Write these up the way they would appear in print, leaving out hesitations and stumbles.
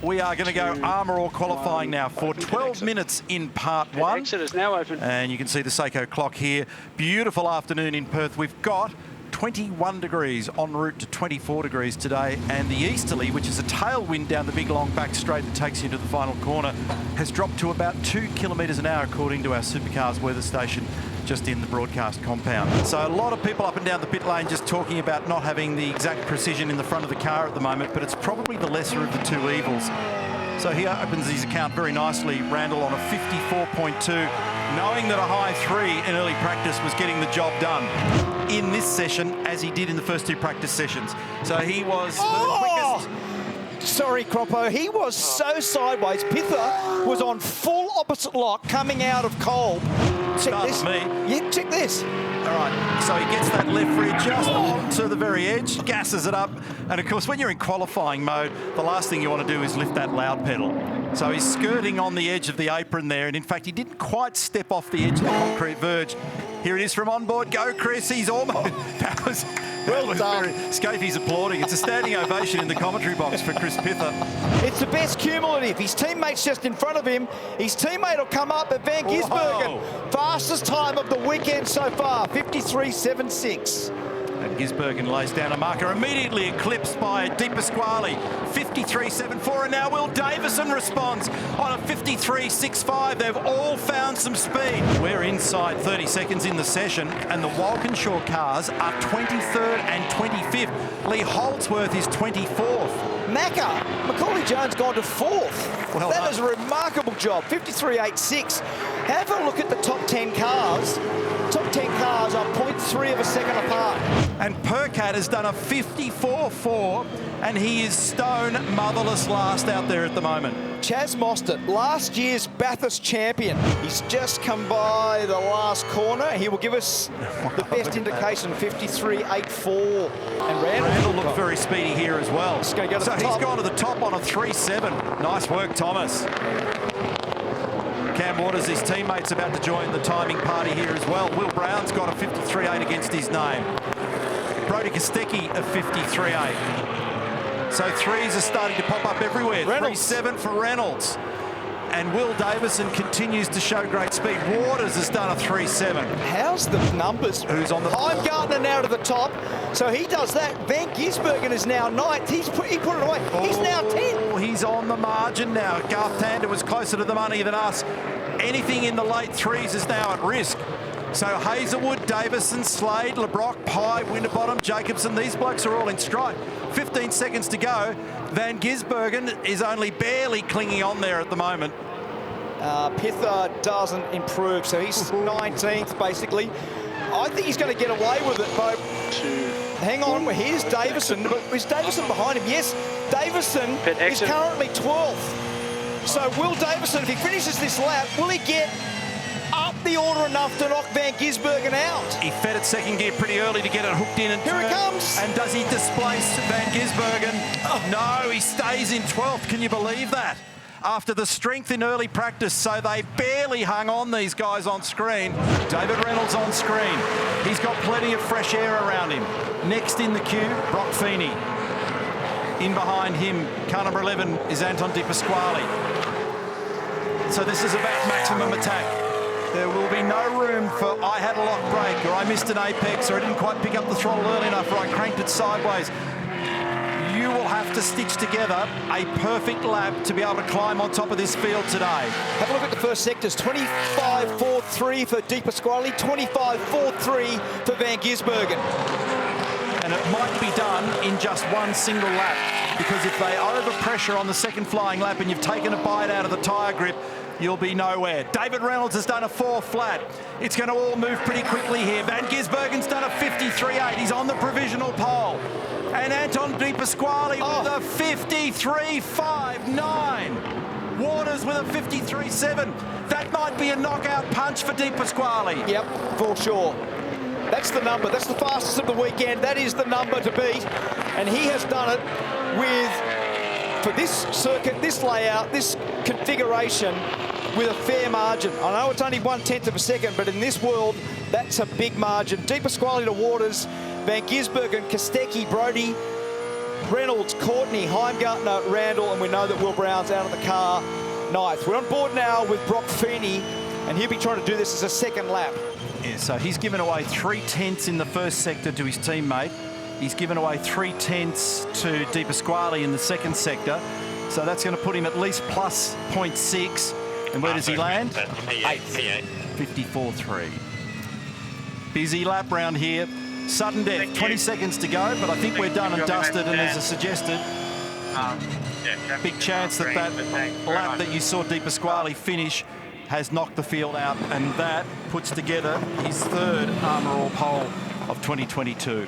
We are going to go Armour All qualifying now for 12 minutes in part 1. Exit is now open. And you can see the Seiko clock here. Beautiful afternoon in Perth. We've got 21 degrees en route to 24 degrees today, and the easterly, which is a tailwind down the big long back straight that takes you into the final corner, has dropped to about 2 kilometres an hour according to our Supercars weather station just in the broadcast compound. So a lot of people up and down the pit lane just talking about not having the exact precision in the front of the car at the moment, but it's probably the lesser of the two evils. So he opens his account very nicely, Randall, on a 54.2, knowing that a high 3 in early practice was getting the job done in this session, as he did in the first 2 practice sessions. So he was the quickest. Sorry, Croppo. He was so sideways. Pither was on full opposite lock coming out of Kolb. Check this. Me. Yeah, check this. All right, so he gets that left rear just onto the very edge, gasses it up, and of course when you're in qualifying mode, the last thing you want to do is lift that loud pedal. So he's skirting on the edge of the apron there, and in fact he didn't quite step off the edge of the concrete verge. Here it is from on board. Go, Chris. He's almost... That was done. Scafey's applauding. It's a standing ovation in the commentary box for Chris Pither. It's the best cumulative. His teammate's just in front of him. His teammate will come up at Van Gisbergen. Fastest time of the weekend so far, 53.76. And Gisbergen lays down a marker, immediately eclipsed by Di Pasquale, 53.74, and now Will Davison responds on a 53.65. They've all found some speed. We're inside 30 seconds in the session, and the Walkinshaw cars are 23rd and 25th. Lee Holdsworth is 24th. Macaulay Jones gone to 4th. Well that done. is a remarkable job, 53.86. Have a look at the top 10 cars. Top 10 cars are 0.3 of a second apart. And Percat has done a 54.4, and he is stone motherless last out there at the moment. Chaz Mostert, last year's Bathurst champion. He's just come by the last corner. He will give us the best indication, 53.84. And Randall looked very speedy here as well. He's going to go to so the top. He's gone to the top on a 3.7. Nice work, Thomas. Cam Waters, his teammates, about to join the timing party here as well. Will Brown's got a 53.8 against his name. Brody Kostecki a 53.8. So threes are starting to pop up everywhere. 3.7 for Reynolds. And Will Davison continues to show great speed. Waters has done a 3.7. How's the numbers? Who's on the... Heimgartner now to the top. So he does that. Van Gisbergen is now 9th. He put it away. He's now 10th. He's on the margin now. Garth Tander was closer to the money than us. Anything in the late threes is now at risk. So Hazelwood, Davison, Slade, LeBrock, Pye, Winterbottom, Jacobson, these blokes are all in stride. 15 seconds to go. Van Gisbergen is only barely clinging on there at the moment. Pither doesn't improve, so he's 19th basically. I think he's going to get away with it, but hang on, here's Davison. But is Davison behind him? Yes, Davison is currently 12th. So Will Davison, if he finishes this lap, will he get up the order enough to knock Van Gisbergen out? He fed it second gear pretty early to get it hooked in and here it comes. And does he displace Van Gisbergen? Oh. No, he stays in 12th. Can you believe that? After the strength in early practice, so they barely hung on, these guys on screen. David Reynolds on screen. He's got plenty of fresh air around him. Next in the queue, Brock Feeney. In behind him, car number 11 is Anton Di Pasquale. So this is about maximum attack. There will be no room for I had a lock brake, or I missed an apex, or I didn't quite pick up the throttle early enough, or I cranked it sideways. You will have to stitch together a perfect lap to be able to climb on top of this field today. Have a look at the first sectors. 25.43 for Di Pasquale, 25.43 for Van Gisbergen. And it might be done in just one single lap, because if they overpressure on the second flying lap and you've taken a bite out of the tyre grip, you'll be nowhere. David Reynolds has done a 4 flat. It's going to all move pretty quickly here. Van Gisbergen's done a 53.8. He's on the provisional pole. And Anton Di Pasquale with a 53.59. Waters with a 53.7. That might be a knockout punch for Di Pasquale. Yep, for sure. That's the number. That's the fastest of the weekend. That is the number to beat. And he has done it with, for this circuit, this layout, this configuration, with a fair margin. I know it's only 1/10 of a second, but in this world, that's a big margin. Di Pasquale to Waters, Van Gisbergen, Kostecki, Brody, Reynolds, Courtney, Heimgartner, Randall, and we know that Will Brown's out of the car 9th. We're on board now with Brock Feeney, and he'll be trying to do this as a second lap. Yeah, so he's given away 3/10 in the first sector to his teammate. He's given away 3/10 to Di Pasquale in the second sector. So that's going to put him at least plus 0.6. And where does he land? 8th. 54.3. Busy lap round here. Sudden death, 20 seconds to go, but I think we're done and dusted, and there's a suggested big chance that that lap that you saw Di Pasquale finish has knocked the field out, and that puts together his 3rd Armour All pole of 2022.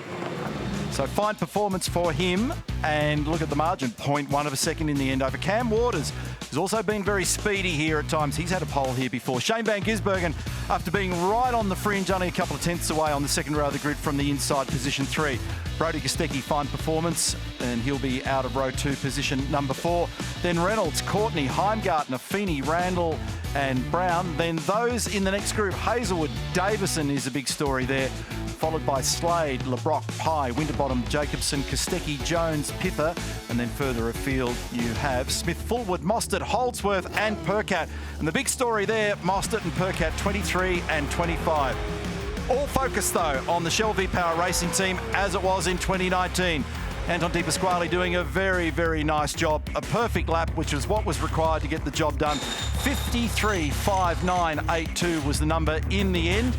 So fine performance for him, and look at the margin, 0.1 of a second in the end over Cam Waters. Has also been very speedy here at times. He's had a pole here before. Shane Van Gisbergen, after being right on the fringe, only a couple of tenths away on the second row of the grid from the inside, position 3. Brody Kostecki, fine performance, and he'll be out of row 2, position number 4. Then Reynolds, Courtney, Heimgartner, Feeney, Randall, and Brown. Then those in the next group, Hazelwood, Davison is a big story there, followed by Slade, LeBrock, Pye, Winterbottom, Jacobson, Kostecki, Jones, Pither, and then further afield you have Smith, Fullwood, Mostert, Holdsworth, and Percat. And the big story there, Mostert and Percat, 23 and 25. All focused, though, on the Shell V-Power Racing team as it was in 2019. Anton Di Pasquale doing a very, very nice job. A perfect lap, which was what was required to get the job done. 53.5982 was the number in the end.